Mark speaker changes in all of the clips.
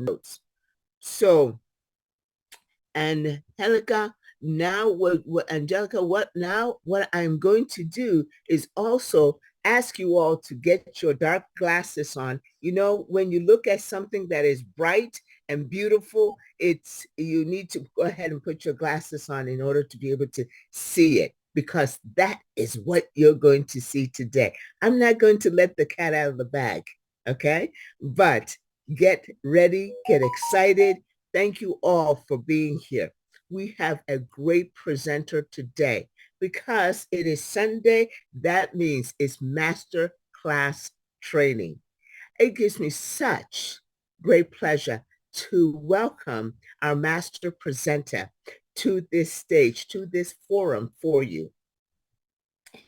Speaker 1: notes. So, and Angelica, now what I'm going to do is also ask you all to get your dark glasses on. You know, when you look at something that is bright and beautiful, you need to go ahead and put your glasses on in order to be able to see it, because that is what you're going to see today. I'm not going to let the cat out of the bag, okay? But get ready, get excited. Thank you all for being here. We have a great presenter today. Because it is Sunday, that means it's master class training. It gives me such great pleasure to welcome our master presenter to this stage, to this forum for you.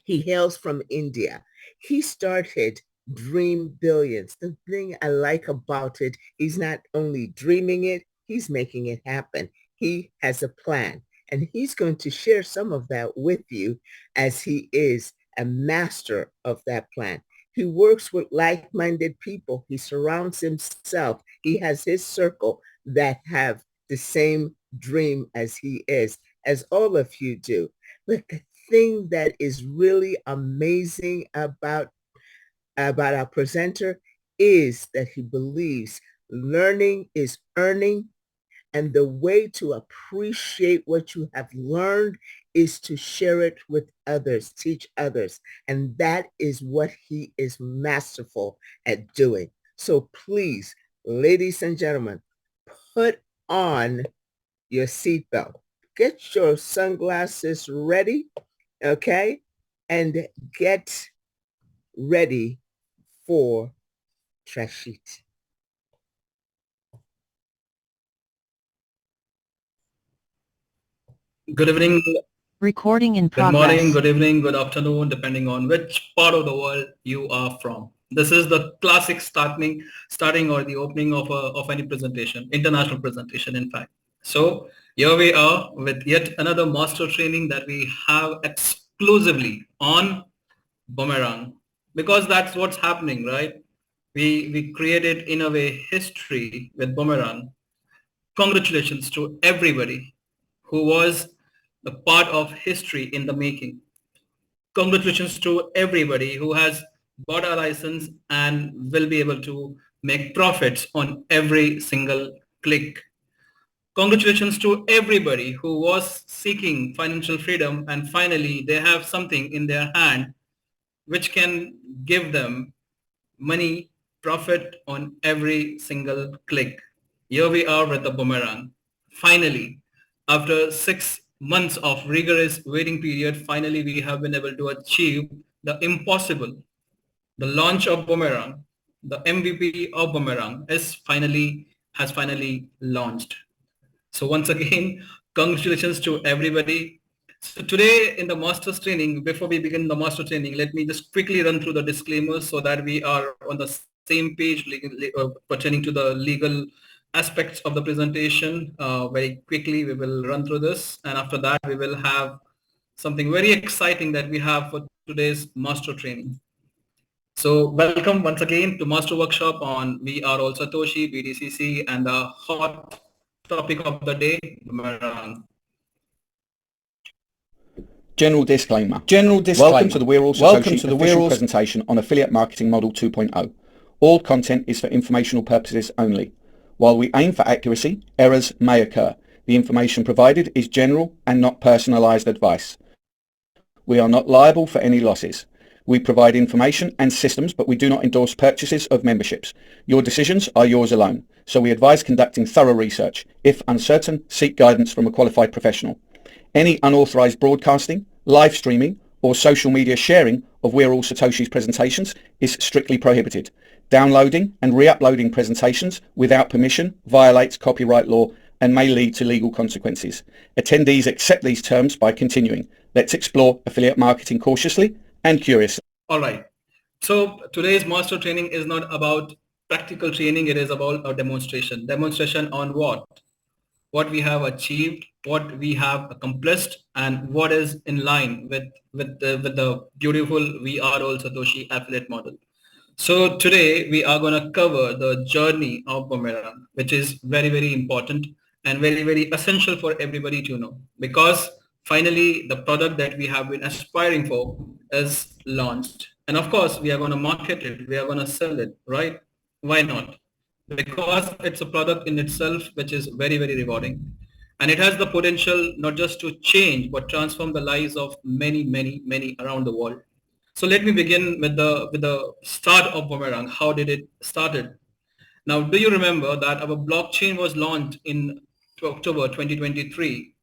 Speaker 1: He hails from India. He started Dream Billions. The thing I like about it, he's not only dreaming it, he's making it happen. He has a plan, and he's going to share some of that with you, as he is a master of that plan. He works with like-minded people. He surrounds himself. He has his circle that have the same dream as he is, as all of you do. But the thing that is really amazing about our presenter is that he believes learning is earning, and the way to appreciate what you have learned is to share it with others, teach others. And that is what he is masterful at doing. So please, ladies and gentlemen, put on your seatbelt. Get your sunglasses ready, okay? And get ready for Trashit.
Speaker 2: Good evening.
Speaker 3: Recording in progress.
Speaker 2: Good morning, good evening, good afternoon, depending on which part of the world you are from. This is the classic starting or the opening of any presentation, international presentation, in fact. So here we are with yet another master training that we have exclusively on Boomerang, because that's what's happening, right? We created, in a way, history with Boomerang. Congratulations to everybody who was the part of history in the making. Congratulations to everybody who has bought a license and will be able to make profits on every single click. Congratulations to everybody who was seeking financial freedom and finally they have something in their hand which can give them money, profit on every single click. Here we are with the Boomerang. Finally, after 6 months of rigorous waiting period, finally we have been able to achieve the impossible. The launch of Boomerang, the MVP of Boomerang has finally launched. So once again, congratulations to everybody. So today in the master's training, before we begin the master training, let me just quickly run through the disclaimers so that we are on the same page pertaining to the legal aspects of the presentation. Very quickly, we will run through this. And after that, we will have something very exciting that we have for today's master training. So welcome once again to Master Workshop on We Are All Satoshi, BDCC, and the hot topic of the day, Boomerang.
Speaker 4: General disclaimer. Welcome to the We're All Satoshi official presentation on Affiliate Marketing Model 2.0. All content is for informational purposes only. While we aim for accuracy, errors may occur. The information provided is general and not personalized advice. We are not liable for any losses. We provide information and systems, but we do not endorse purchases of memberships. Your decisions are yours alone, so we advise conducting thorough research. If uncertain, seek guidance from a qualified professional. Any unauthorized broadcasting, live streaming, or social media sharing of We're All Satoshi's presentations is strictly prohibited. Downloading and re-uploading presentations without permission violates copyright law and may lead to legal consequences. Attendees accept these terms by continuing. Let's explore affiliate marketing cautiously and curiously.
Speaker 2: All right. So today's master training is not about practical training. It is about a demonstration. Demonstration on what? What we have achieved, what we have accomplished, and what is in line with the beautiful We Are All Satoshi affiliate model. So today we are going to cover the journey of Boomerang, which is very, very important and very, very essential for everybody to know, because finally the product that we have been aspiring for is launched. And of course, we are going to market it. We are going to sell it, right? Why not? Because it's a product in itself, which is very, very rewarding. And it has the potential not just to change, but transform the lives of many, many, many around the world. So let me begin with the start of Boomerang. How did it started? Now, do you remember that our blockchain was launched in October 2023?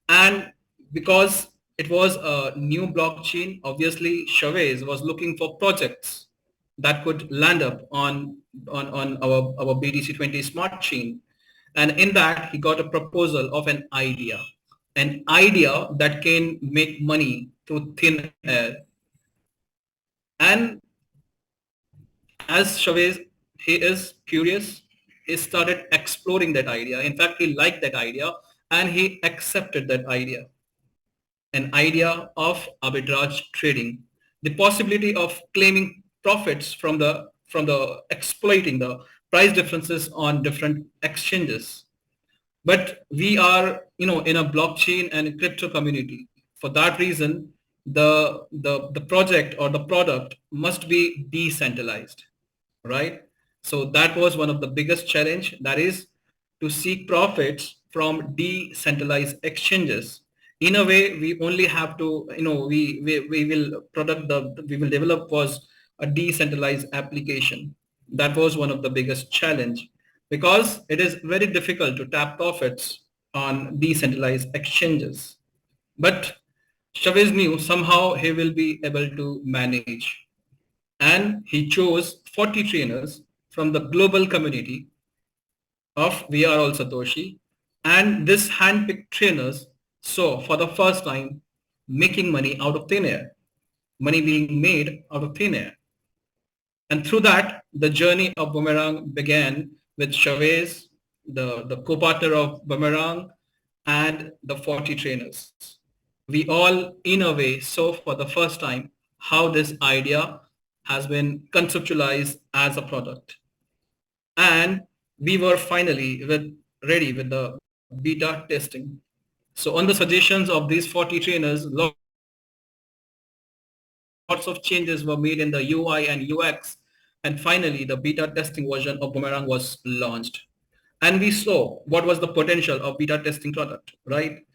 Speaker 2: And because it was a new blockchain, obviously Chavez was looking for projects that could land up on our BTC20 smart chain. And in that, he got a proposal of an idea that can make money through thin air. And as Chavez, he is curious. He started exploring that idea. In fact, he liked that idea and he accepted that idea. An idea of arbitrage trading, the possibility of claiming profits from the exploiting the price differences on different exchanges. But we are, in a blockchain and crypto community. For that reason, the project or the product must be decentralized, right? So that was one of the biggest challenge, that is to seek profits from decentralized exchanges. In a way, we only have to, we will we will develop was a decentralized application. That was one of the biggest challenge, because it is very difficult to tap profits on decentralized exchanges. But Chavez knew somehow he will be able to manage, and he chose 40 trainers from the global community of We Are All Satoshi, and this handpicked trainers saw for the first time making money out of thin air, money being made out of thin air. And through that, the journey of Boomerang began with Chavez, the co-partner of Boomerang, and the 40 trainers. We all, in a way, saw for the first time how this idea has been conceptualized as a product. And we were finally ready with the beta testing. So on the suggestions of these 40 trainers, lots of changes were made in the UI and UX. And finally, the beta testing version of Boomerang was launched. And we saw what was the potential of beta testing product, right?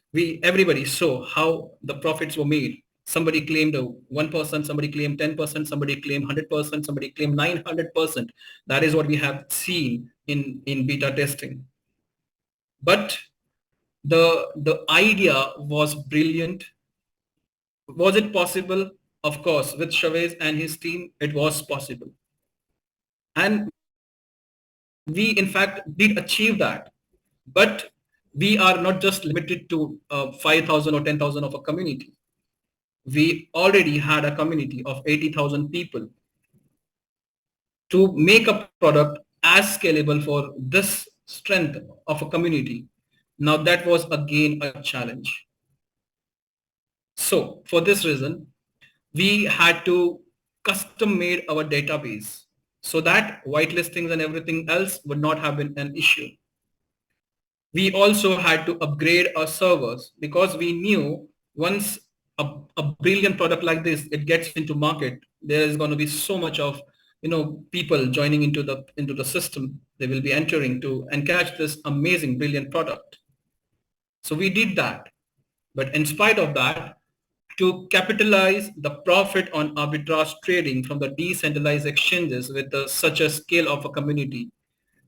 Speaker 2: Everybody saw how the profits were made. Somebody claimed 1%, somebody claimed 10%, somebody claimed 100%, somebody claimed 900%. That is what we have seen in beta testing. But the idea was brilliant. Was it possible? Of course, with Chavez and his team, it was possible. And we, in fact, did achieve that. But we are not just limited to 5,000 or 10,000 of a community. We already had a community of 80,000 people. To make a product as scalable for this strength of a community, now that was again a challenge. So for this reason, we had to custom made our database so that whitelistings and everything else would not have been an issue. We also had to upgrade our servers, because we knew once a brilliant product like this, it gets into market, there is going to be so much of people joining into the system. They will be entering to and catch this amazing brilliant product. So we did that. But in spite of that, to capitalize the profit on arbitrage trading from the decentralized exchanges with such a scale of a community,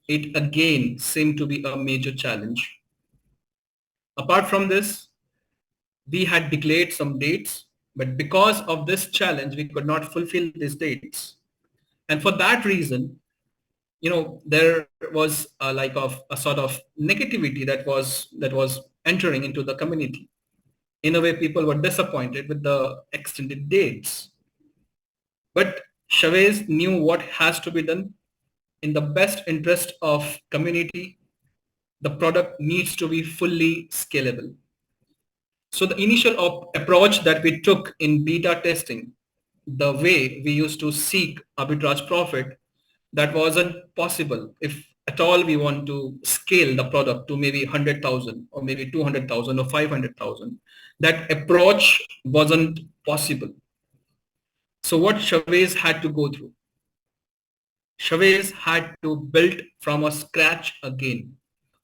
Speaker 2: it again seemed to be a major challenge. Apart from this, we had declared some dates, but because of this challenge, we could not fulfill these dates. And for that reason, there was a sort of negativity that was entering into the community. In a way, people were disappointed with the extended dates. But Chavez knew what has to be done. In the best interest of community, the product needs to be fully scalable. So the initial approach that we took in beta testing the way we used to seek arbitrage profit, that wasn't possible. If at all we want to scale the product to maybe 100,000 or maybe 200,000 or 500,000, that approach wasn't possible. So what Chavez had to go through? Chavez had to build from a scratch again.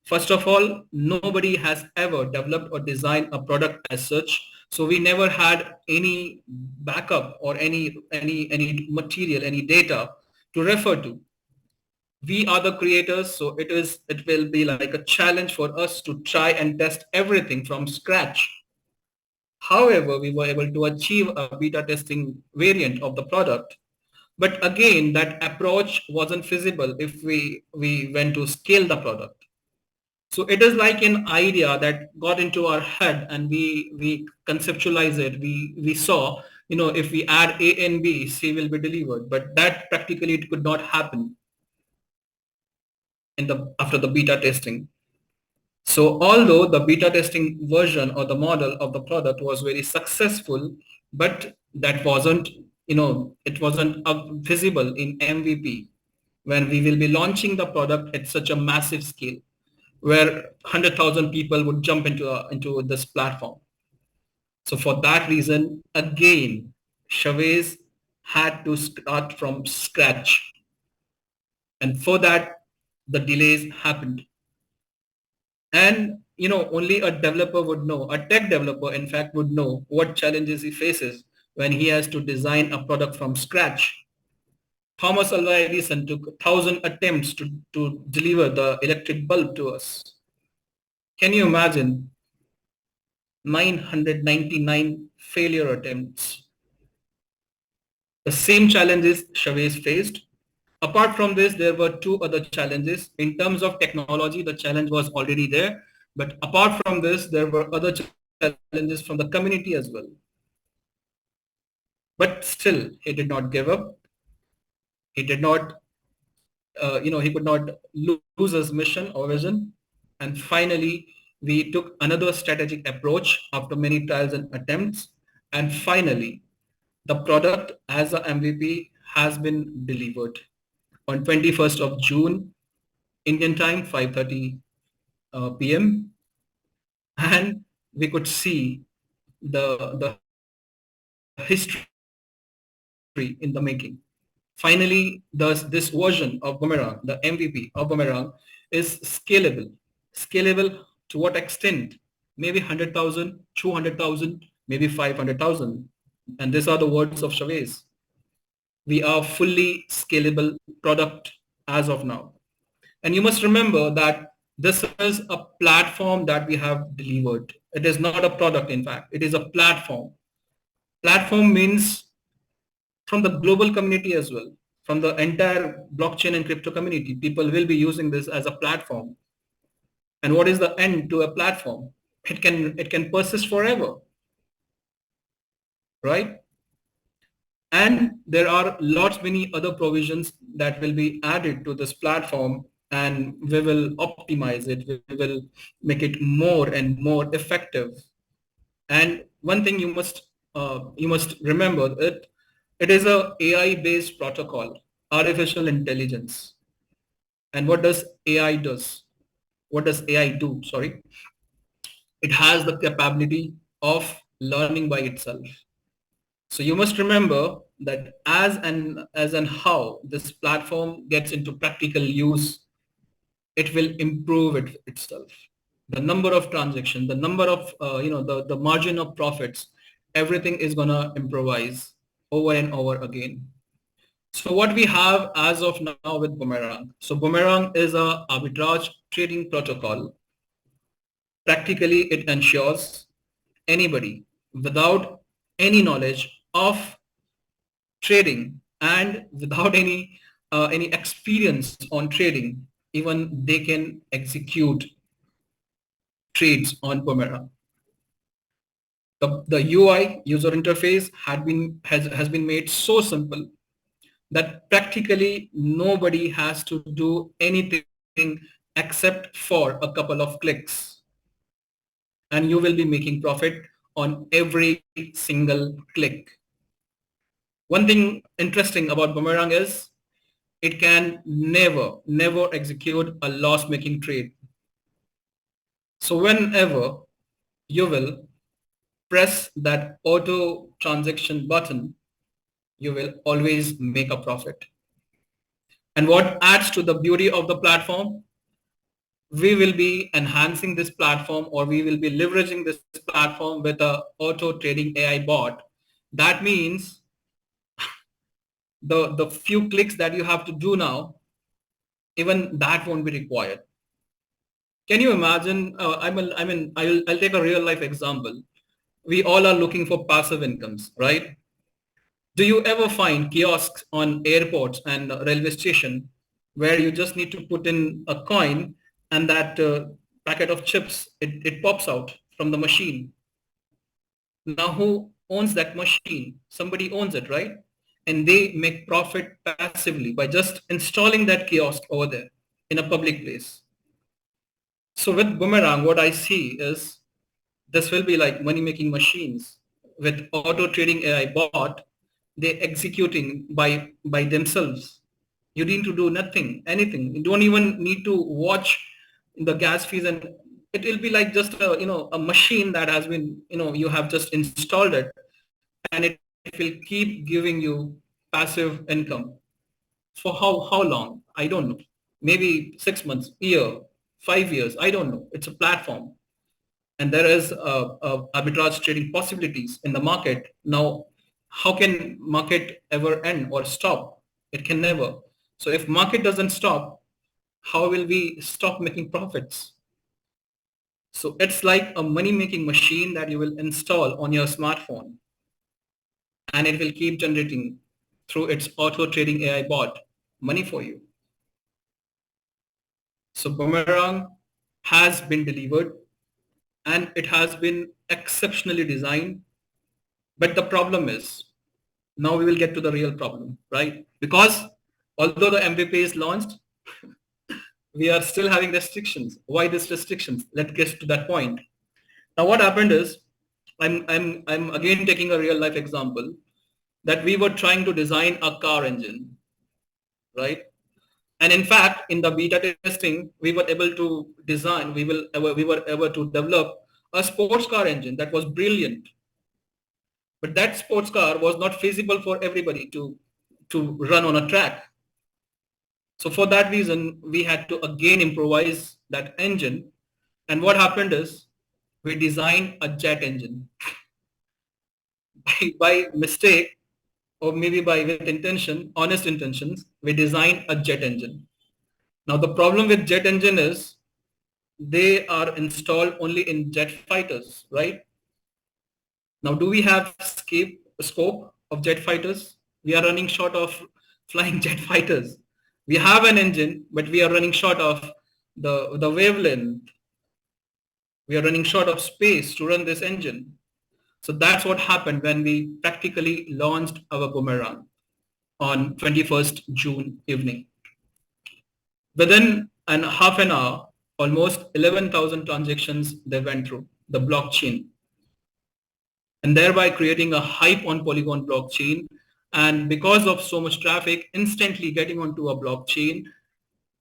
Speaker 2: First of all, nobody has ever developed or designed a product as such. So we never had any backup or any material, any data to refer to. We are the creators, so it will be like a challenge for us to try and test everything from scratch. However, we were able to achieve a beta testing variant of the product. But again, that approach wasn't feasible if we went to scale the product. So it is like an idea that got into our head and we conceptualize it. We saw, if we add A and B, C will be delivered. But that practically it could not happen after the beta testing. So although the beta testing version or the model of the product was very successful, but that wasn't, it wasn't visible in MVP when we will be launching the product at such a massive scale where 100,000 people would jump into this platform. So for that reason, again, Chavez had to start from scratch. And for that, the delays happened. And, only a developer would know, a tech developer, in fact, would know what challenges he faces when he has to design a product from scratch. Thomas Alva Edison took 1,000 attempts to deliver the electric bulb to us. Can you imagine 999 failure attempts? The same challenges Chavez faced. Apart from this, there were two other challenges. In terms of technology, the challenge was already there. But apart from this, there were other challenges from the community as well. But still, he did not give up. He did not, he could not lose his mission or vision. And finally, we took another strategic approach after many trials and attempts. And finally, the product as a MVP has been delivered on 21st of June, Indian time, 5:30 p.m. And we could see the history in the making. Finally, this version of Boomerang, the MVP of Boomerang, is scalable. Scalable to what extent? Maybe 100,000, 200,000, maybe 500,000. And these are the words of Chavez. We are fully scalable product as of now. And you must remember that this is a platform that we have delivered. It is not a product, in fact. It is a platform. Platform means from the global community as well, from the entire blockchain and crypto community, people will be using this as a platform. And what is the end to a platform? It can persist forever, right? And there are many other provisions that will be added to this platform, and we will optimize it. We will make it more and more effective. And one thing you must remember, it is a AI-based protocol, artificial intelligence. And what does AI do? Sorry. It has the capability of learning by itself. So you must remember that as and how this platform gets into practical use, it will improve itself. The number of transactions, the number of, the margin of profits, everything is going to improvise over and over again. So what we have as of now with Boomerang. So Boomerang is a arbitrage trading protocol. Practically, it ensures anybody without any knowledge of trading and without any experience on trading, even they can execute trades on Boomerang. The UI, user interface, has been made so simple that practically nobody has to do anything except for a couple of clicks, and you will be making profit on every single click. One thing interesting about Boomerang is it can never execute a loss-making trade. So whenever you will press that auto transaction button, you will always make a profit. And what adds to the beauty of the platform, we will be enhancing this platform, or we will be leveraging this platform with a auto trading AI bot. That means the few clicks that you have to do now, even that won't be required. Can you imagine? I'll take a real life example. We all are looking for passive incomes, right? Do you ever find kiosks on airports and railway station where you just need to put in a coin and that packet of chips, it pops out from the machine? Now who owns that machine? Somebody owns it, right? And they make profit passively by just installing that kiosk over there in a public place. So with Boomerang, what I see is this will be like money-making machines with auto trading AI bot. They executing by themselves. You need to do nothing, anything. You don't even need to watch the gas fees, and it will be like just a machine that has been, you have just installed it, and it will keep giving you passive income. For how long? I don't know. Maybe 6 months, year, 5 years. I don't know. It's a platform, and there is arbitrage trading possibilities in the market. Now, how can market ever end or stop? It can never. So if market doesn't stop, how will we stop making profits? So it's like a money-making machine that you will install on your smartphone, and it will keep generating through its auto trading AI bot money for you. So Boomerang has been delivered, and it has been exceptionally designed. But the problem is, now we will get to the real problem, right? Because although the MVP is launched, we are still having restrictions. Why these restrictions? Let's get to that point. Now what happened is, I'm again taking a real life example, that we were trying to design a car engine, right? And in fact, in the beta testing, we were able to design, we were able to develop a sports car engine that was brilliant. But that sports car was not feasible for everybody to run on a track. So for that reason, we had to again improvise that engine. And what happened is, we designed a jet engine. by mistake, or maybe with intention, honest intentions, we designed a jet engine. Now the problem with jet engine is, they are installed only in jet fighters, right? Now, do we have scope of jet fighters? We are running short of flying jet fighters. We have an engine, but we are running short of the wavelength. We are running short of space to run this engine. So that's what happened when we practically launched our Boomerang on 21st June evening. Within half an hour, almost 11,000 transactions they went through the blockchain, and thereby creating a hype on Polygon blockchain. And because of so much traffic instantly getting onto a blockchain,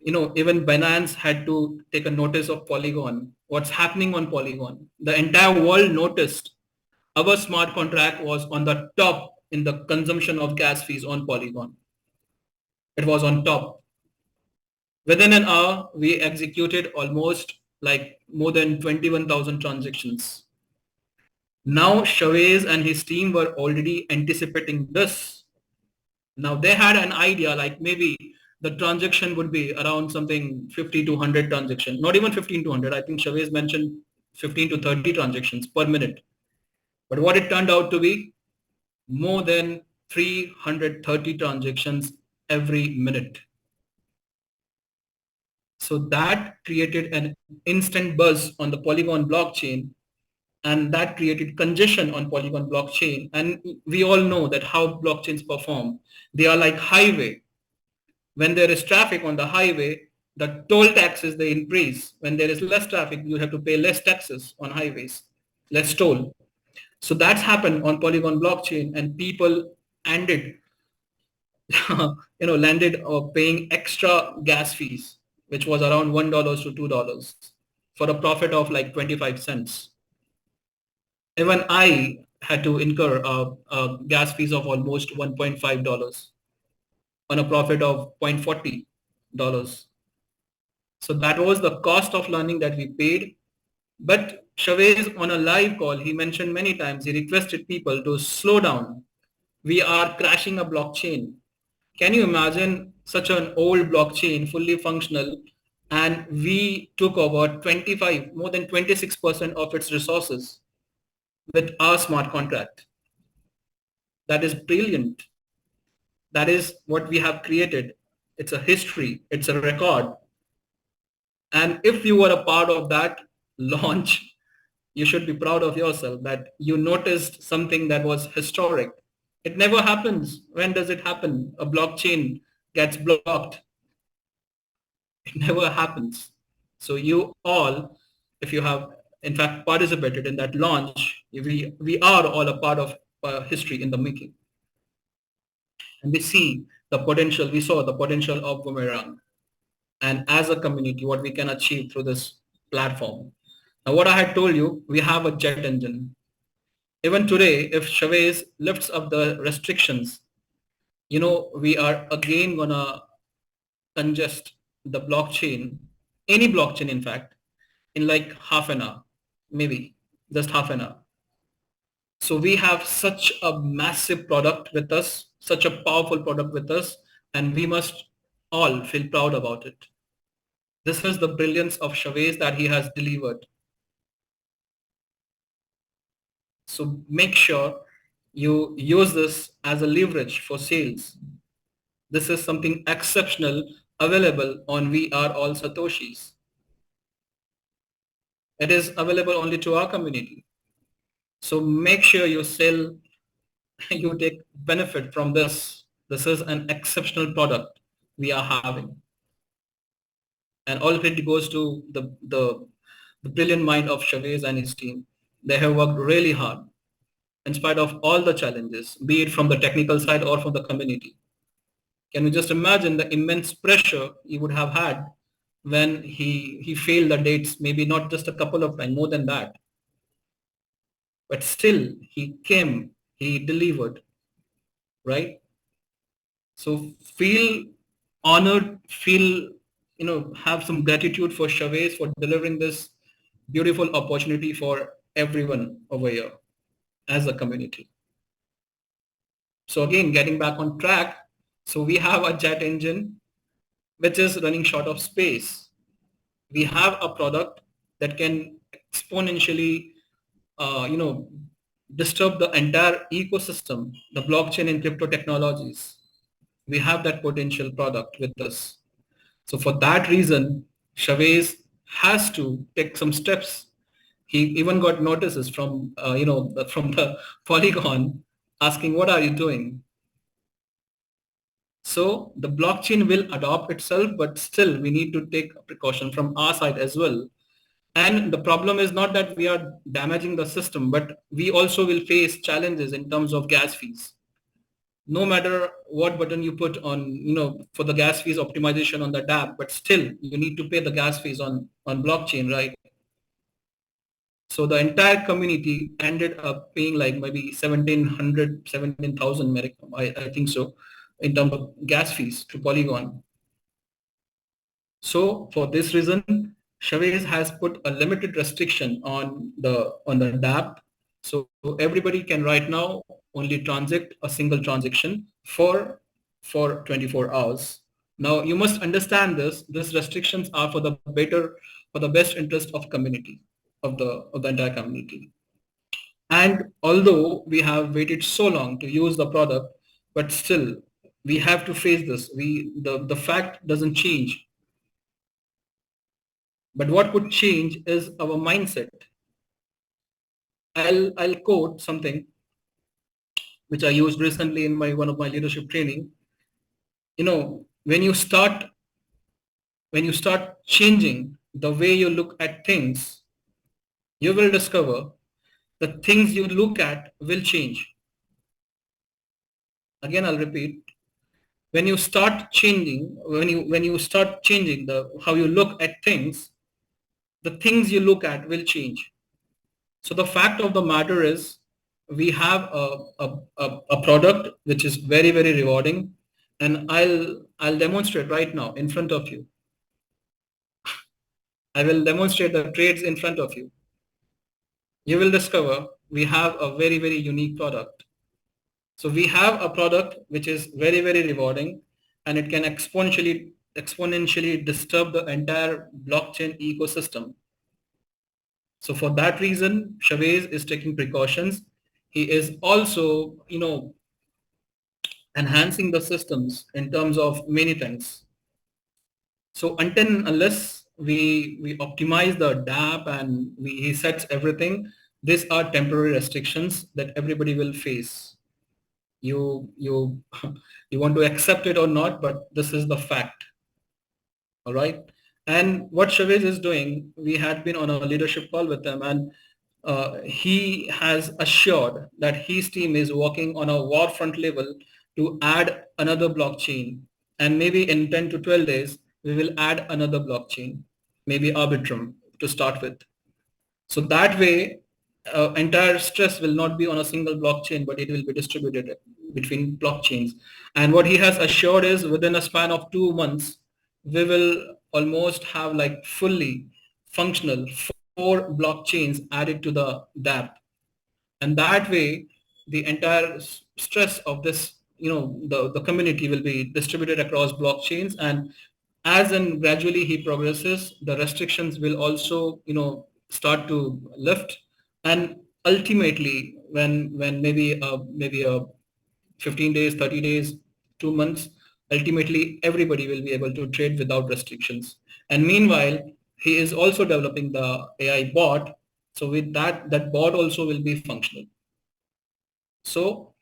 Speaker 2: even Binance had to take a notice of Polygon, what's happening on Polygon. The entire world noticed our smart contract was on the top in the consumption of gas fees on Polygon. It was on top. Within an hour, we executed almost like more than 21,000 transactions. Now Chavez and his team were already anticipating this. Now they had an idea, like maybe the transaction would be around something 50 to 100 transactions, not even 15 to 100. I think Chavez mentioned 15 to 30 transactions per minute. But what it turned out to be, more than 330 transactions every minute. So that created an instant buzz on the Polygon blockchain, and that created congestion on Polygon blockchain. And we all know that how blockchains perform. They are like highway. When there is traffic on the highway, the toll taxes, they increase. When there is less traffic, you have to pay less taxes on highways, less toll. So that's happened on Polygon blockchain, and people ended landed paying extra gas fees, which was around $1 to $2 for a profit of like 25 cents. Even I had to incur gas fees of almost $1.5 on a profit of $0.40. So that was the cost of learning that we paid. But Chavez, on a live call, he mentioned many times, he requested people to slow down. We are crashing a blockchain. Can you imagine such an old blockchain, fully functional, and we took over 25, more than 26% of its resources with our smart contract? That is brilliant. That is what we have created. It's a history. It's a record. And if you were a part of that launch, you should be proud of yourself that you noticed something that was historic. It never happens. When does it happen? A blockchain gets blocked. It never happens. So you all, if you have in fact participated in that launch, we are all a part of history in the making. And we saw the potential of Boomerang. And as a community, what we can achieve through this platform. Now, what I had told you, we have a jet engine. Even today, if Chavez lifts up the restrictions, we are again gonna congest the blockchain, any blockchain in fact, in like half an hour, maybe just half an hour. So we have such a massive product with us, such a powerful product with us, and we must all feel proud about it. This is the brilliance of Chavez that he has delivered. So make sure you use this as a leverage for sales. This is something exceptional available on We Are All Satoshis. It is available only to our community. So make sure you sell, you take benefit from this. This is an exceptional product we are having. And all credit goes to the brilliant mind of Chavez and his team. They have worked really hard in spite of all the challenges, be it from the technical side or from the community. Can you just imagine the immense pressure he would have had when he failed the dates, maybe not just a couple of times, more than that. But still, he came, he delivered, right? So feel honored, have some gratitude for Chavez for delivering this beautiful opportunity for everyone over here as a community. So again, getting back on track, so we have a jet engine which is running short of space. We have a product that can exponentially, disturb the entire ecosystem, the blockchain and crypto technologies. We have that potential product with us. So for that reason, Chavez has to take some steps. He even got notices from, from the Polygon asking, what are you doing? So the blockchain will adopt itself, but still we need to take precaution from our side as well. And the problem is not that we are damaging the system, but we also will face challenges in terms of gas fees. No matter what button you put on, for the gas fees optimization on the app, but still you need to pay the gas fees on blockchain, right? So the entire community ended up paying like maybe 17,000 I think so, in terms of gas fees to Polygon. So for this reason, Chavez has put a limited restriction on the DApp. So everybody can right now only transact a single transaction for 24 hours. Now you must understand this. These restrictions are for the best interest of community, of the entire community. And although we have waited so long to use the product, but still we have to face this. The fact doesn't change. But what could change is our mindset. I'll quote something which I used recently in one of my leadership training. When you start changing the way you look at things, you will discover the things you look at will change. Again, I'll repeat. when you start changing, when you start changing the how you look at things, the things you look at will change. So the fact of the matter is, we have a product which is very, very rewarding, and I'll demonstrate right now in front of you. I will demonstrate the trades in front of you. You will discover we have a very, very unique product. So we have a product which is very, very rewarding, and it can exponentially disturb the entire blockchain ecosystem. So for that reason, Chavez is taking precautions. He is also, enhancing the systems in terms of many things. So unless we optimize the DApp and he sets everything, these are temporary restrictions that everybody will face. You you want to accept it or not, but this is the fact. All right. And what Chavez is doing, we had been on a leadership call with him, and he has assured that his team is working on a warfront level to add another blockchain. And maybe in 10 to 12 days, we will add another blockchain, maybe Arbitrum to start with. So that way, entire stress will not be on a single blockchain, but it will be distributed between blockchains. And what he has assured is within a span of 2 months, we will almost have like fully functional 4 blockchains added to the DApp. And that way, the entire stress of this, the community will be distributed across blockchains. And as and gradually he progresses, the restrictions will also, start to lift. And ultimately, when maybe a 15 days, 30 days, 2 months, ultimately everybody will be able to trade without restrictions. And meanwhile, he is also developing the AI bot. So with that bot also will be functional. So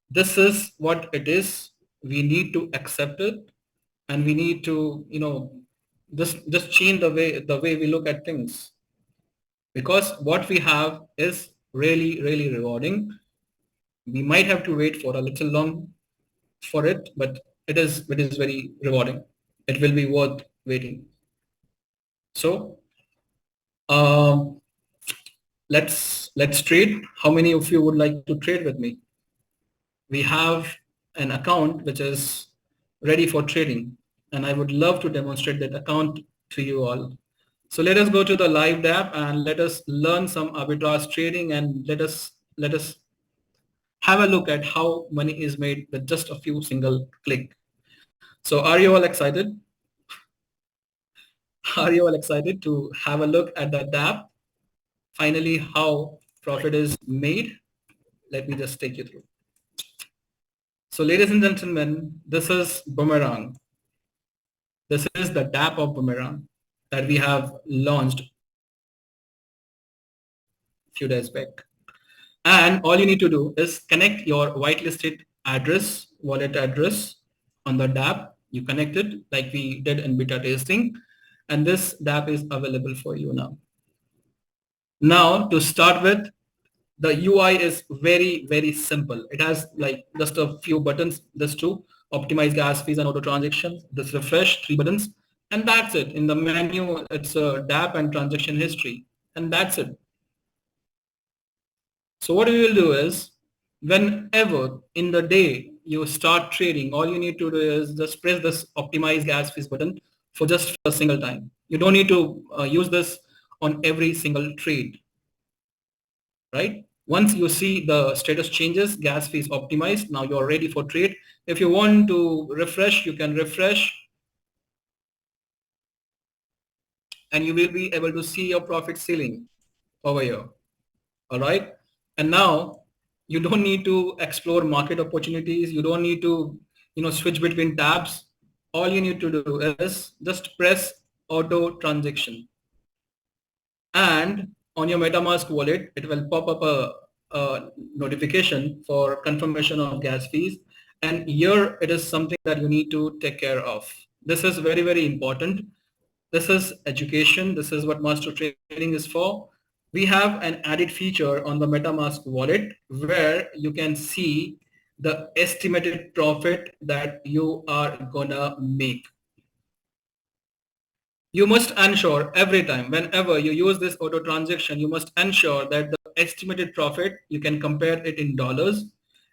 Speaker 2: this is what it is. We need to accept it, and we need to, just change the way we look at things, because what we have is really, really rewarding. We might have to wait for a little long for it, but it is very rewarding. It will be worth waiting. So let's trade. How many of you would like to trade with me? We have an account which is ready for trading, and I would love to demonstrate that account to you all. So let us go to the live app and let us learn some arbitrage trading, and let us have a look at how money is made with just a few single click. So are you all excited? Are you all excited to have a look at the app? Finally, how profit is made? Let me just take you through. So ladies and gentlemen, this is Boomerang. This is the app of Boomerang that we have launched a few days back. And all you need to do is connect your whitelisted address, wallet address on the app. You connect it like we did in beta testing, and this app is available for you now. Now to start with, the UI is very, very simple. It has like just a few buttons, just to optimize gas fees and auto transactions, this refresh, 3 buttons, and that's it. In the menu, it's a DApp and transaction history, and that's it. So what we will do is, whenever in the day you start trading, all you need to do is just press this optimize gas fees button for just a single time. You don't need to use this on every single trade, right? Once you see the status changes, gas fees optimized, now you're ready for trade. If you want to refresh, you can refresh, and you will be able to see your profit ceiling over here. All right. And now you don't need to explore market opportunities. You don't need to, switch between tabs. All you need to do is just press auto transaction. And on your MetaMask wallet, it will pop up a notification for confirmation of gas fees. And here it is something that you need to take care of. This is very, very important. This is education. This is what master trading is for. We have an added feature on the MetaMask wallet where you can see the estimated profit that you are gonna make. You must ensure every time, whenever you use this auto transaction, you must ensure that the estimated profit, you can compare it in dollars.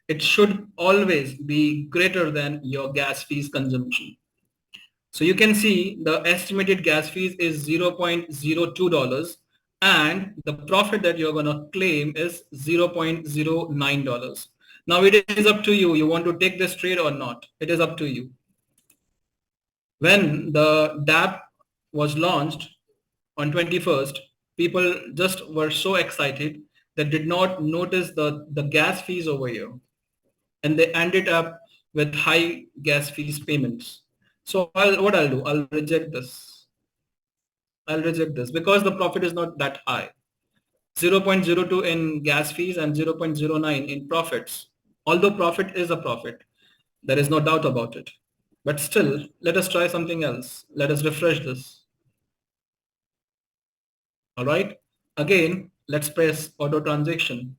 Speaker 2: It should always be greater than your gas fees consumption. So you can see the estimated gas fees is $0.02 and the profit that you're going to claim is $0.09. Now it is up to you. You want to take this trade or not? It is up to you. When the DAP was launched on 21st, people just were so excited that did not notice the gas fees over here. And they ended up with high gas fees payments. So what I'll do, I'll reject this. I'll reject this because the profit is not that high. 0.02 in gas fees and 0.09 in profits. Although profit is a profit, there is no doubt about it. But still, let us try something else. Let us refresh this. All right. Again, let's press auto transaction.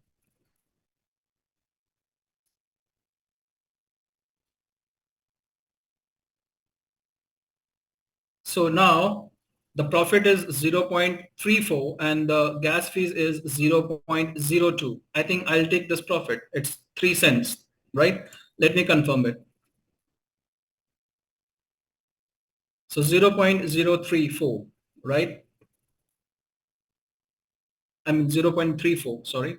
Speaker 2: So now the profit is 0.34 and the gas fees is 0.02. I think I'll take this profit. It's 3 cents, right? Let me confirm it. So 0.034, right? I mean 0.34, sorry.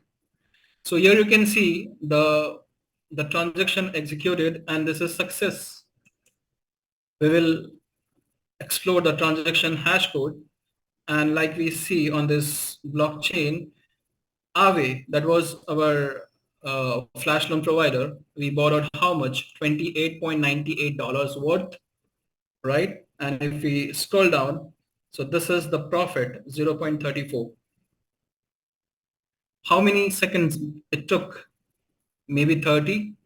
Speaker 2: So here you can see the transaction executed and this is success. We will explore the transaction hash code, and like we see on this blockchain, Aave, that was our flash loan provider, we borrowed how much? $28.98 worth, right? And if we scroll down, so this is the profit, 0.34. How many seconds it took? Maybe 30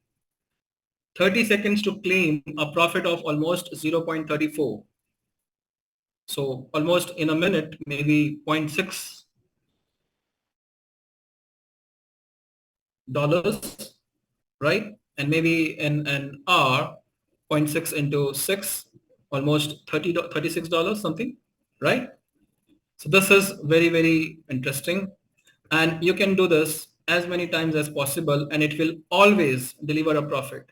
Speaker 2: seconds to claim a profit of almost 0.34. So almost in a minute, maybe $0.6, right? And maybe in an hour, 0.6 into 6, almost $36 something, right? So this is very, very interesting. And you can do this as many times as possible and it will always deliver a profit.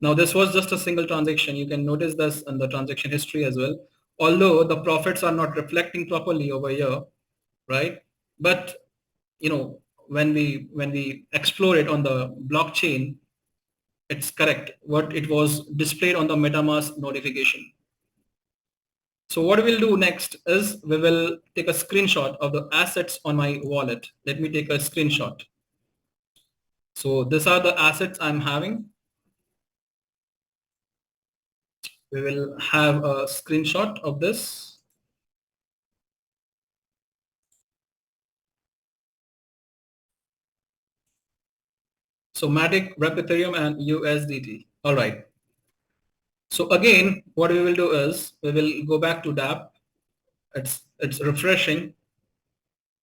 Speaker 2: Now this was just a single transaction. You can notice this in the transaction history as well. Although the profits are not reflecting properly over here, right? But you know, when we explore it on the blockchain, it's correct what it was displayed on the MetaMask notification. So what we'll do next is we will take a screenshot of the assets on my wallet. Let me take a screenshot. So these are the assets I'm having. We will have a screenshot of this. So Matic, Ethereum, and USDT. All right. So again, what we will do is we will go back to DApp. It's refreshing,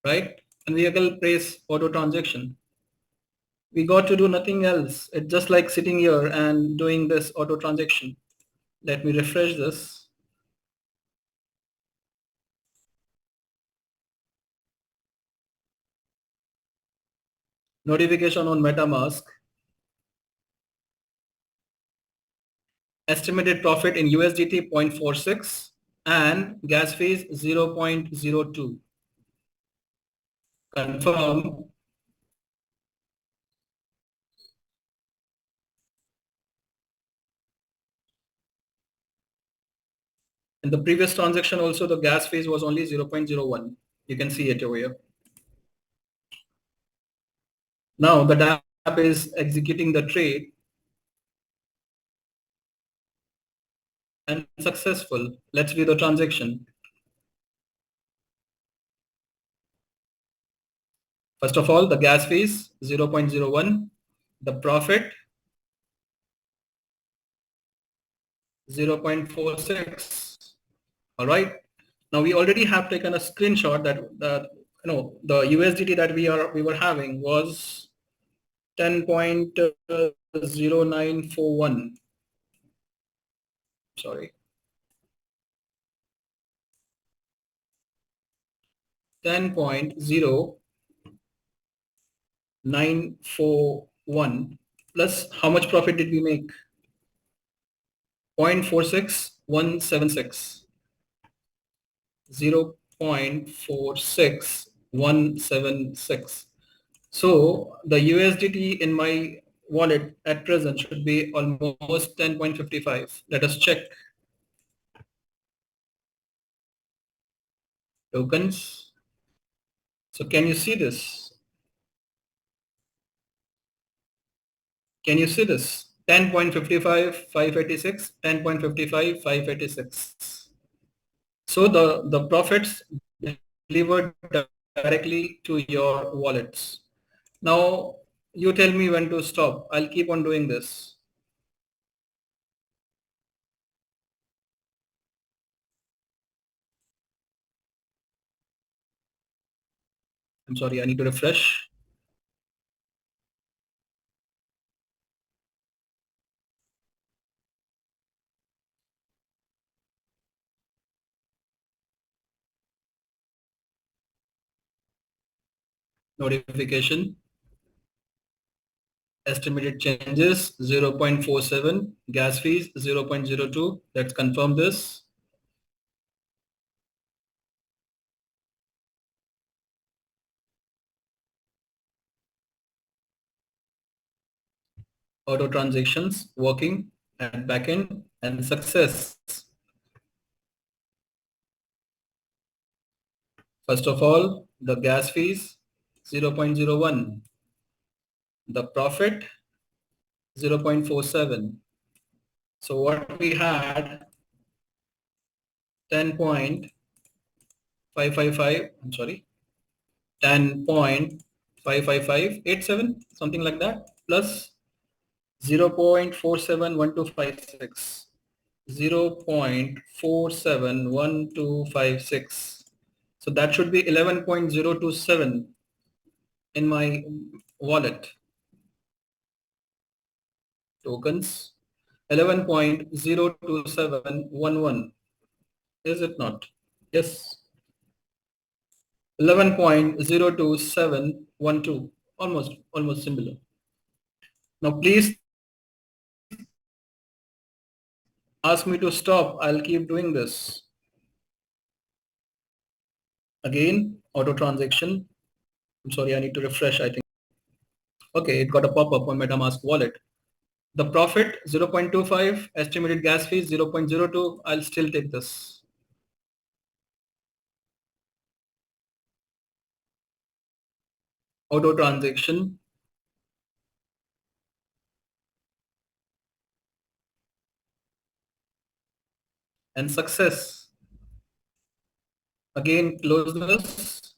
Speaker 2: right? And we will press auto transaction. We got to do nothing else. It's just like sitting here and doing this auto transaction. Let me refresh this. Notification on MetaMask. Estimated profit in USDT 0.46 and gas fees 0.02. Confirm. In the previous transaction also the gas fees was only 0.01. You can see it over here. Now the DApp is executing the trade and successful. Let's view the transaction. First of all, the gas fees 0.01, the profit 0.46. All right. Now we already have taken a screenshot that the USDT that we were having was 10.0941. Sorry. 10.0941 plus how much profit did we make? 0.46176. 0.46176. So the USDT in my wallet at present should be almost 10.55. Let us check. Tokens. So can you see this? Can you see this? 10.55, 586, 10.55, 586. So the profits delivered directly to your wallets. Now you tell me when to stop. I'll keep on doing this. I'm sorry, I need to refresh. Notification. Estimated changes 0.47, gas fees 0.02. Let's confirm this. Auto transactions working at backend and success. First of all, the gas fees 0.01, the profit 0.47. So what we had 10.555, I'm sorry, 10.55587, something like that, plus 0.471256. 0.471256. So that should be 11.027 in my wallet. Tokens 11.02711. Is it not? Yes. 11.02712. Almost similar. Now please ask me to stop. I'll keep doing this. Again, auto transaction. I'm sorry, I need to refresh, I think. Okay, it got a pop-up on MetaMask wallet. The profit 0.25, estimated gas fees 0.02. I'll still take this. Auto transaction. And success. Again, close this.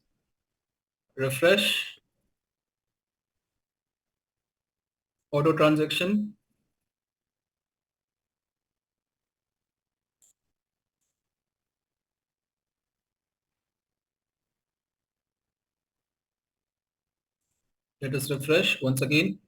Speaker 2: Refresh. Auto transaction. Let us refresh once again.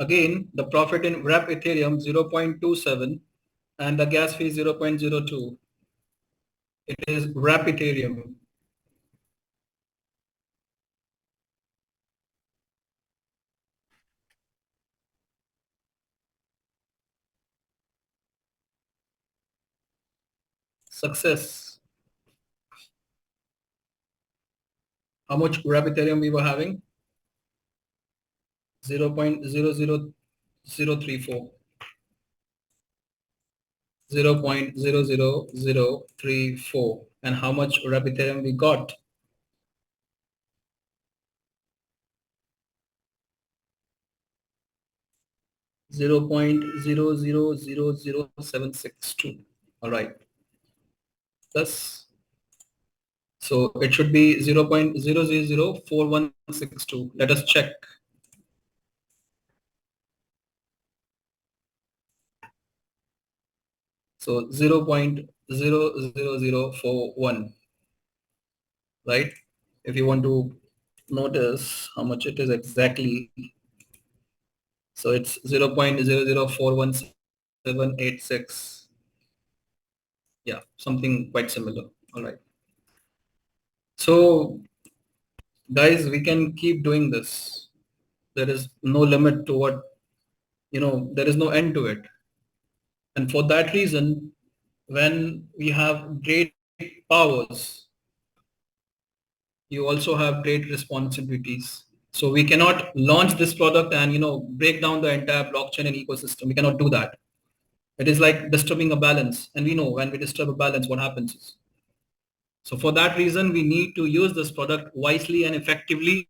Speaker 2: Again, the profit in wrap Ethereum 0.27 and the gas fee 0.02. It is wrap Ethereum. Success. How much wrap Ethereum we were having? 0.00034. 0.00034. And how much wrap Ethereum we got? 0.0000762. All right. Plus, so it should be 0.0004162. Let us check. So 0.00041, right? If you want to notice how much it is exactly, so it's 0.0041786. Yeah, something quite similar. All right. So guys, we can keep doing this. There is no limit to what, there is no end to it. And for that reason, when we have great powers, you also have great responsibilities. So we cannot launch this product and, break down the entire blockchain and ecosystem. We cannot do that. It is like disturbing a balance. And we know when we disturb a balance, what happens. So for that reason, we need to use this product wisely and effectively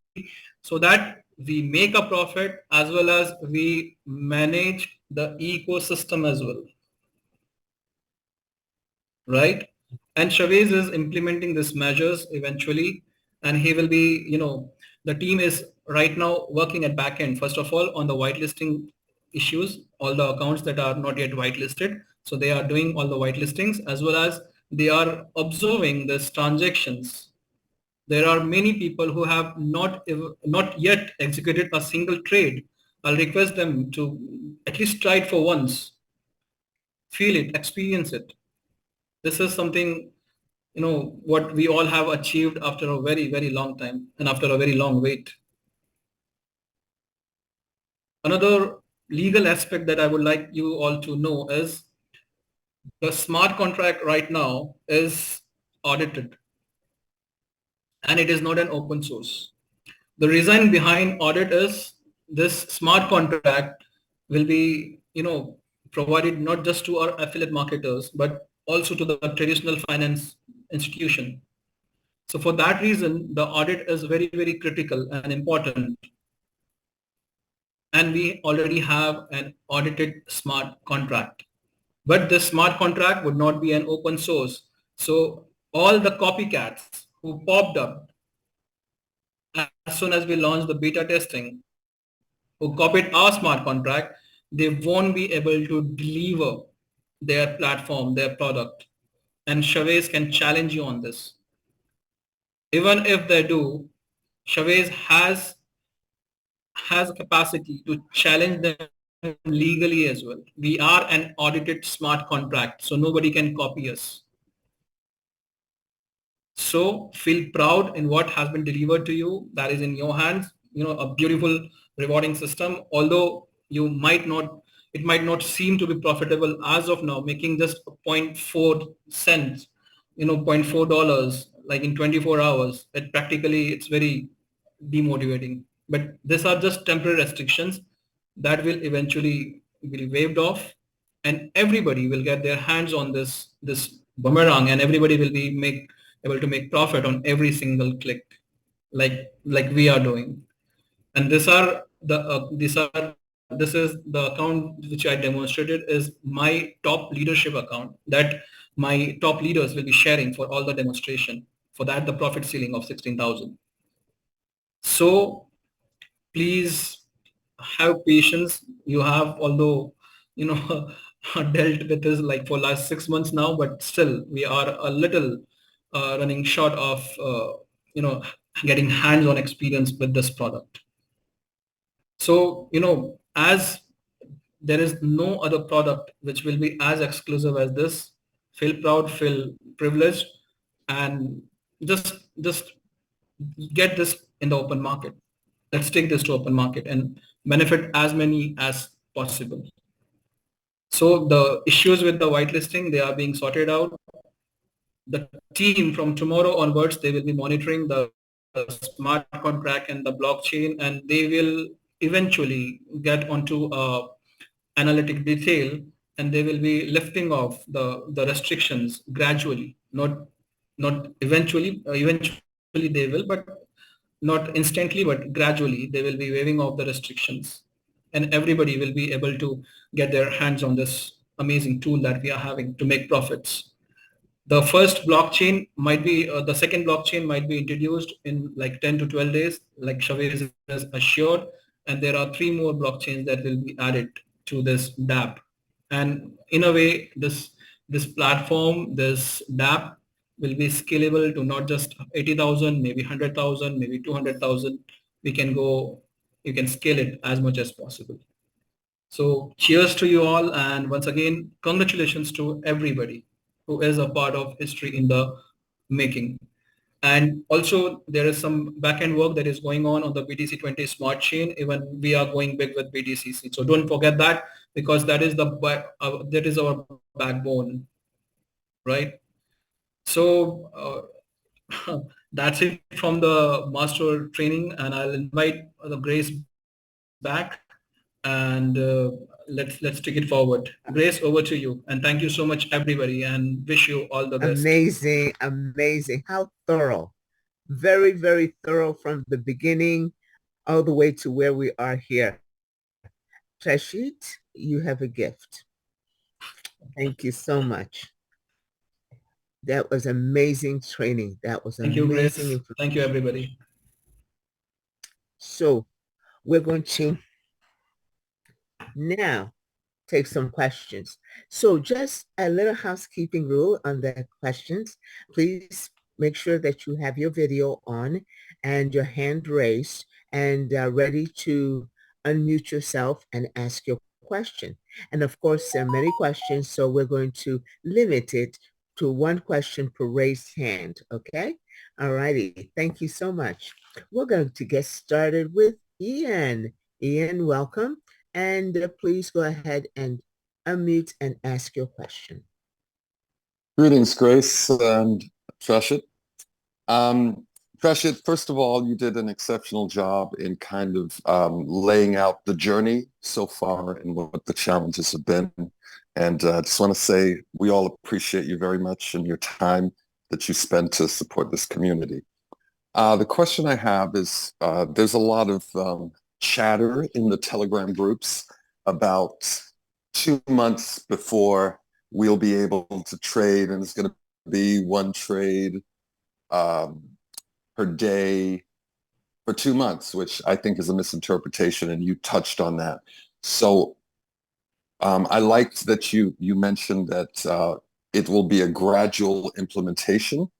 Speaker 2: so that we make a profit as well as we manage the ecosystem as well. Right? And Chavez is implementing these measures eventually, and he will be, the team is right now working at backend, first of all, on the whitelisting issues, all the accounts that are not yet whitelisted. So they are doing all the whitelistings as well as they are observing these transactions. There are many people who have not yet executed a single trade. I'll request them to at least try it for once, feel it, experience it. This is something, what we all have achieved after a very, very long time and after a very long wait. Another legal aspect that I would like you all to know is the smart contract right now is audited and it is not an open source. The reason behind audit is this smart contract will be, provided not just to our affiliate marketers, but also to the traditional finance institution. So for that reason, the audit is very, very critical and important. And we already have an audited smart contract. But this smart contract would not be an open source. So all the copycats who popped up as soon as we launched the beta testing, who copied our smart contract, they won't be able to deliver their platform, their product. And Chavez can challenge you on this. Even if they do, Chavez has a capacity to challenge them legally as well. We are an audited smart contract, so nobody can copy us. So feel proud in what has been delivered to you. That is in your hands, a beautiful rewarding system. Although it might not seem to be profitable as of now, making just 0.4 cents, $0.4, like in 24 hours, it's very demotivating. But these are just temporary restrictions that will eventually be waived off, and everybody will get their hands on this boomerang, and everybody will be able to make profit on every single click, like we are doing. And this is the account which I demonstrated is my top leadership account that my top leaders will be sharing for all the demonstration. For that, the profit ceiling of 16,000. So please have patience. You have, although, dealt with this like for last 6 months now, but still we are a little running short of, getting hands-on experience with this product. So, as there is no other product which will be as exclusive as this, feel proud, feel privileged, and just get this in the open market. Let's take this to open market and benefit as many as possible. So the issues with the whitelisting, they are being sorted out. The team from tomorrow onwards, they will be monitoring the smart contract and the blockchain, and they will eventually get onto analytic detail, and they will be lifting off the restrictions gradually, not eventually. Eventually they will, but not instantly, but gradually they will be waiving off the restrictions. and everybody will be able to get their hands on this amazing tool that we are having to make profits. The first blockchain might be, the second blockchain might be introduced in like 10 to 12 days, like Chavez has assured. And there are 3 more blockchains that will be added to this DApp. And in a way, this platform, this DApp will be scalable to not just 80,000, maybe 100,000, maybe 200,000. You can scale it as much as possible. So cheers to you all. And once again, congratulations to everybody who is a part of history in the making. And also there is some back-end work that is going on the BTC20 smart chain. Even we are going big with BTCC. So don't forget that, because that is that is our backbone, right? So that's it from the master training, and I'll invite the Grace back, and let's take it forward. Grace, over to you, and thank you so much everybody, and wish you all the best.
Speaker 1: Amazing, amazing. How thorough. Very, very thorough from the beginning all the way to where we are here. Trashit, you have a gift. Thank you so much. That was amazing training. That was
Speaker 2: Thank
Speaker 1: amazing
Speaker 2: you, Grace.
Speaker 1: information.
Speaker 2: Thank you, everybody.
Speaker 1: So we're going to now take some questions. So just a little housekeeping rule on the questions. Please make sure that you have your video on and your hand raised and ready to unmute yourself and ask your question. And of course, there are many questions, so we're going to limit it to 1 question per raised hand, okay? All righty. Thank you so much. We're going to get started with Ian. Ian, welcome. And please go ahead and unmute and ask your question.
Speaker 3: Greetings, Grace and Trashit. Trashit, first of all, you did an exceptional job in kind of laying out the journey so far and what the challenges have been. And I just want to say we all appreciate you very much and your time that you spend to support this community. The question I have is, there's a lot of chatter in the Telegram groups about 2 months before we'll be able to trade, and it's going to be 1 trade per day for 2 months, which I think is a misinterpretation, and you touched on that. So I liked that you mentioned that it will be a gradual implementation.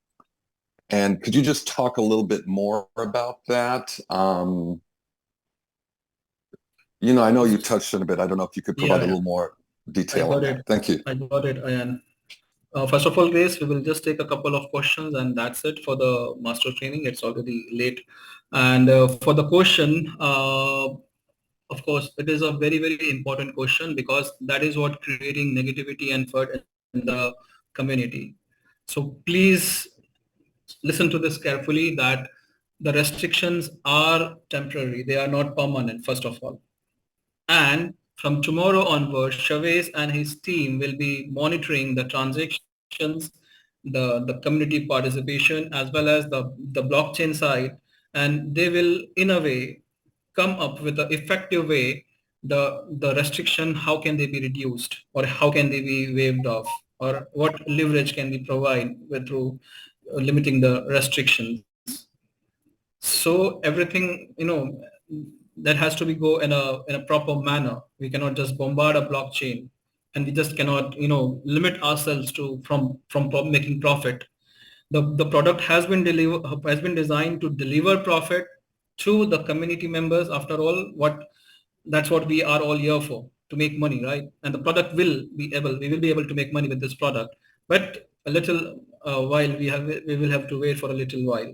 Speaker 3: And could you just talk a little bit more about that? You know, I know you touched on a bit. I don't know if you could provide a little more detail on that. Thank you.
Speaker 2: I got it, Ian. First of all, Grace, we will just take a couple of questions, and that's it for the master training. It's already late. And for the question, of course, it is a very, very important question, because that is what creating negativity and FUD in the community. So please listen to this carefully, that the restrictions are temporary. They are not permanent, first of all. And from tomorrow onwards, Chavez and his team will be monitoring the transactions, the community participation, as well as the blockchain side. And they will, in a way, come up with an effective way, the restriction, how can they be reduced, or how can they be waived off, or what leverage can we provide through limiting the restrictions. So everything, that has to be go in a proper manner. We cannot just bombard a blockchain, and we just cannot, limit ourselves to from making profit. The product has been designed to deliver profit to the community members. After all, that's what we are all here for, to make money, right? And the product we will be able to make money with this product, but a little while we will have to wait for a little while.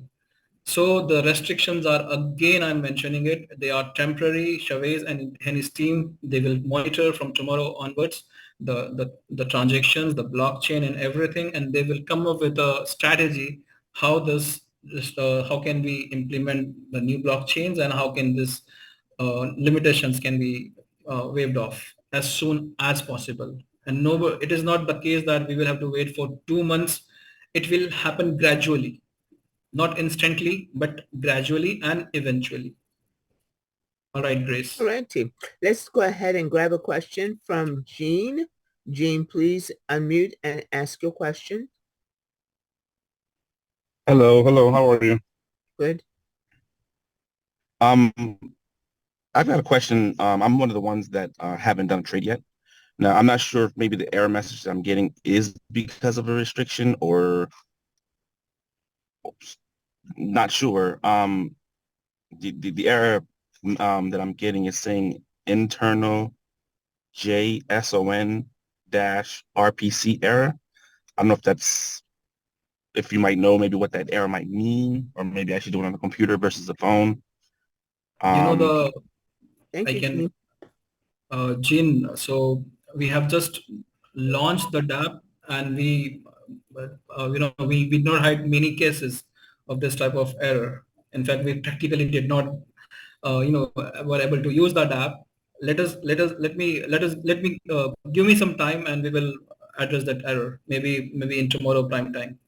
Speaker 2: So the restrictions are, again, I'm mentioning it, they are temporary. Chavez and his team, they will monitor from tomorrow onwards the transactions, the blockchain and everything, and they will come up with a strategy how how can we implement the new blockchains, and how can this limitations can be waived off as soon as possible. And it is not the case that we will have to wait for 2 months. It will happen gradually. Not instantly, but gradually and eventually. All right, Grace.
Speaker 1: All right, team. Let's go ahead and grab a question from Jean. Jean, please unmute and ask your question.
Speaker 5: Hello, how are you?
Speaker 1: Good.
Speaker 5: I've got a question. I'm one of the ones that haven't done a trade yet. Now, I'm not sure if maybe the error message that I'm getting is because of a restriction or not sure. The error that I'm getting is saying internal JSON dash RPC error. I don't know if you might know maybe what that error might mean, or maybe I should do it on a computer versus a phone.
Speaker 1: Thank you, Jean.
Speaker 2: Jean, so we have just launched the DApp, and we did not hide many cases of this type of error. In fact, we practically did not, were able to use that app. Let me give me some time, and we will address that error. Maybe in tomorrow prime time.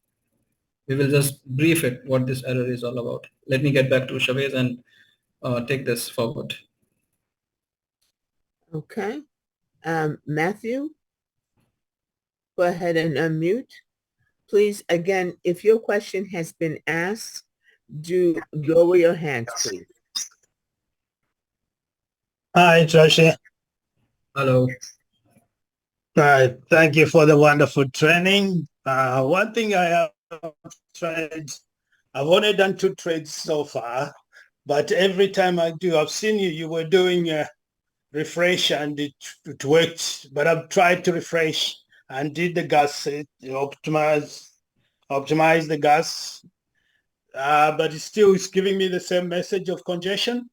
Speaker 2: We will just brief it what this error is all about. Let me get back to Chavez and take this forward.
Speaker 1: Okay. Matthew, go ahead and unmute. Please, again, if your question has been asked, do lower your hands, please.
Speaker 6: Hi, Joshi.
Speaker 2: Hello.
Speaker 6: Right. Thank you for the wonderful training. One thing I have tried, I've only done 2 trades so far, but every time I do, I've seen you were doing a refresh and it worked, but I've tried to refresh and did the gas, optimize the gas, but it still is giving me the same message of congestion.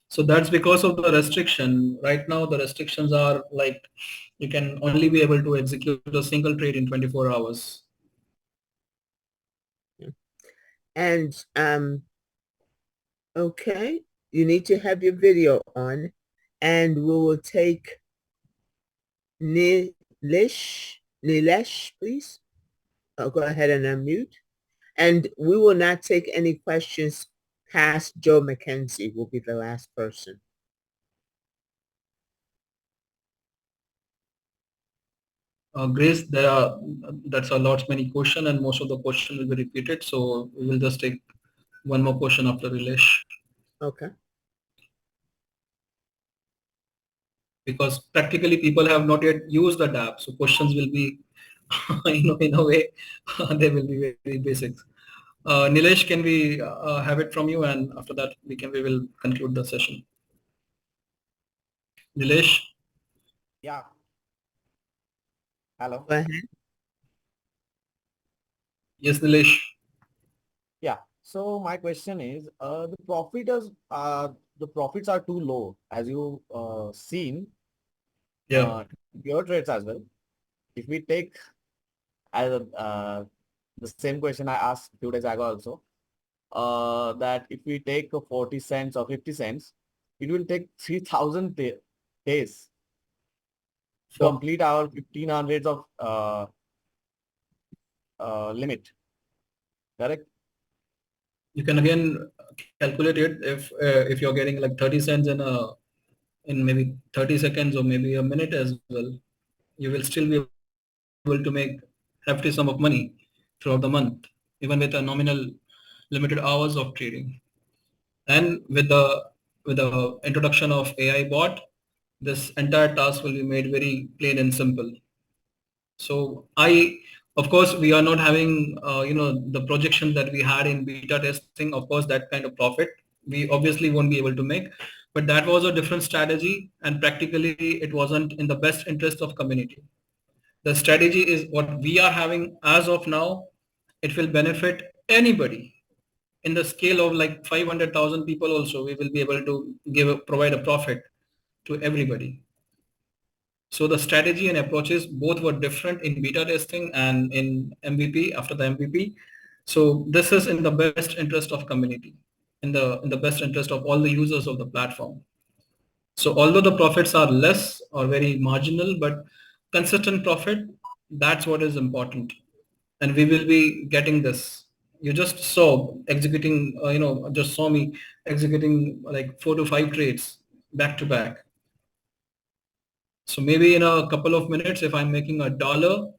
Speaker 2: So that's because of the restriction. Right now, the restrictions are like you can only be able to execute a single trade in 24 hours.
Speaker 1: And okay, you need to have your video on, and we will take Nilesh, please. I'll go ahead and unmute. And we will not take any questions past Joe McKenzie. Will be the last person.
Speaker 2: Grace, that's a lot many question, and most of the question will be repeated. So we will just take one more question after Nilesh.
Speaker 1: Okay.
Speaker 2: Because practically people have not yet used the app, so questions will be, in a way, they will be very basic. Nilesh, can we have it from you, and after that we will conclude the session. Nilesh?
Speaker 7: Yeah. Hello.
Speaker 1: Go ahead.
Speaker 2: Yes, Nilesh.
Speaker 7: Yeah. So my question is, the profits are too low, as you seen.
Speaker 2: Yeah.
Speaker 7: Your trades as well. If we take as the same question I asked 2 days ago also, that if we take 40 cents or 50 cents, it will take 3,000 days to complete our 1,500 of limit. Correct?
Speaker 2: You can again calculate it if you're getting like 30 cents in maybe 30 seconds or maybe a minute as well. You will still be able to make hefty sum of money throughout the month, even with a nominal limited hours of trading. And with the introduction of AI bot, this entire task will be made very plain and simple. So of course, we are not having, the projection that we had in beta testing. Of course, that kind of profit we obviously won't be able to make, but that was a different strategy, and practically it wasn't in the best interest of community. The strategy is what we are having as of now. It will benefit anybody. In the scale of like 500,000 people also, we will be able to provide a profit to everybody. So the strategy and approaches both were different in beta testing and in MVP after the MVP. So this is in the best interest of community, in the best interest of all the users of the platform. So although the profits are less or very marginal, but consistent profit, that's what is important. And we will be getting this You just saw executing, just saw me executing like 4 to 5 trades back to back. So maybe in a couple of minutes, if I'm making $1,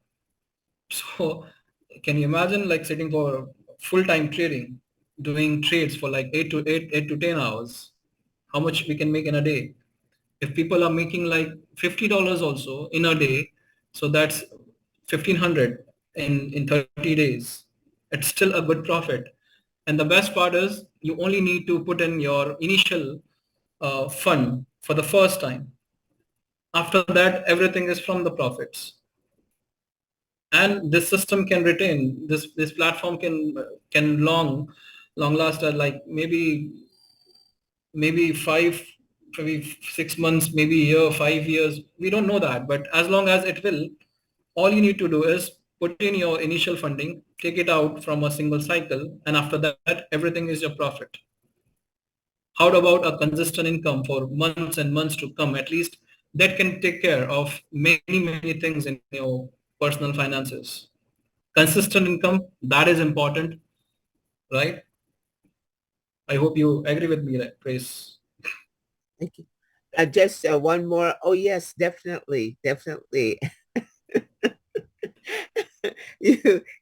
Speaker 2: so can you imagine like sitting for full-time trading, doing trades for like 8 to 10 hours, how much we can make in a day? If people are making like $50 also in a day, so that's 1,500 in 30 days. It's still a good profit. And the best part is you only need to put in your initial fund for the first time. After that, everything is from the profits. And this system can retain, this platform can long last at like maybe 6 months, maybe a year, 5 years. We don't know that, but as long as it will, all you need to do is put in your initial funding, take it out from a single cycle, and after that, everything is your profit. How about a consistent income for months and months to come? At least that can take care of many things in your personal finances. Consistent income, that is important, right? I hope you agree with me, Grace.
Speaker 1: Thank you. Just one more. Oh, yes, definitely.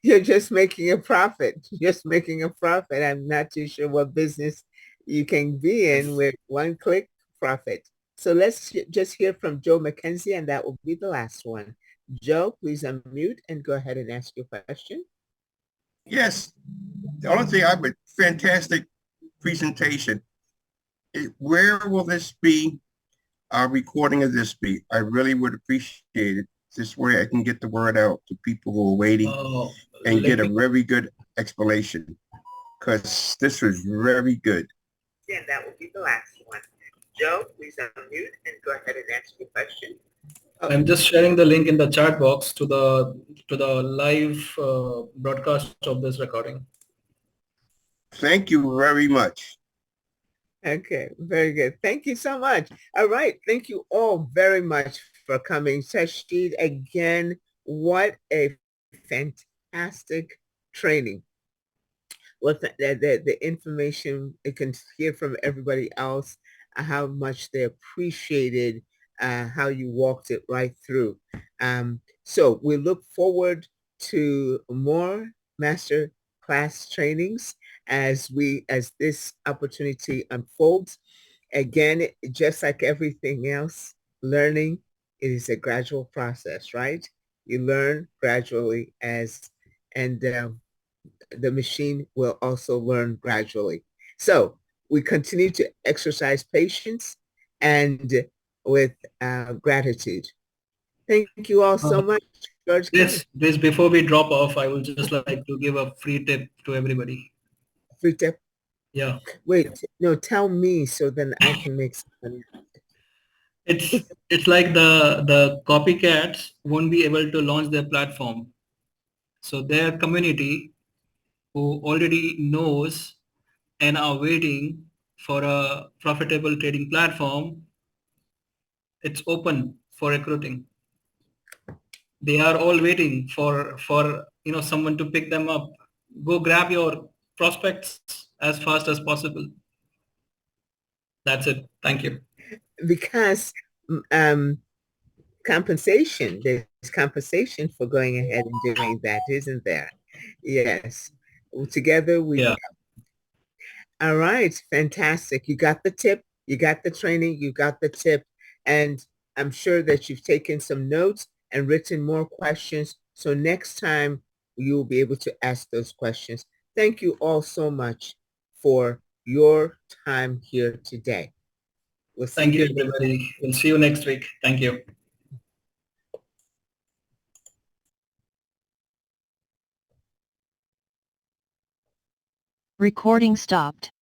Speaker 1: You're just making a profit. Just making a profit. I'm not too sure what business you can be in with one click profit. So let's just hear from Joe McKenzie, and that will be the last one. Joe, please unmute and go ahead and ask your question.
Speaker 8: Yes. The only thing fantastic presentation. Where will this be? Recording of this be? I really would appreciate it. This way I can get the word out to people who are waiting and get a very good explanation, because this was very good.
Speaker 1: Yeah, that will be the last one. Joe, please unmute and go ahead and ask your question.
Speaker 2: I'm just sharing the link in the chat box to the live broadcast of this recording.
Speaker 8: Thank you very much.
Speaker 1: Okay, very good. Thank you so much. All right. Thank you all very much for coming. Sashid, again, what a fantastic training. With the information, you can hear from everybody else how much they appreciated how you walked it right through. So we look forward to more master class trainings as this opportunity unfolds. Again, just like everything else, learning is a gradual process, right? You learn gradually and the machine will also learn gradually. So we continue to exercise patience and with gratitude. Thank you all so much, George.
Speaker 2: This before we drop off, I would just like to give a free tip to everybody.
Speaker 1: Free tip?
Speaker 2: Yeah.
Speaker 1: Wait, no, tell me so then I can make some money.
Speaker 2: It's like the copycats won't be able to launch their platform. So their community who already knows and are waiting for a profitable trading platform, it's open for recruiting. They are all waiting for someone to pick them up. Go grab your prospects as fast as possible. That's it. Thank you.
Speaker 1: Because compensation, there's compensation for going ahead and doing that, isn't there? Yes. Together we
Speaker 2: Yeah.
Speaker 1: All right, fantastic. You got the tip, you got the training, you got the tip, and I'm sure that you've taken some notes and written more questions. So next time you'll be able to ask those questions. Thank you all so much for your time here today. We'll see
Speaker 2: Thank you, everybody. We'll see you next week. Thank you.
Speaker 9: Recording stopped.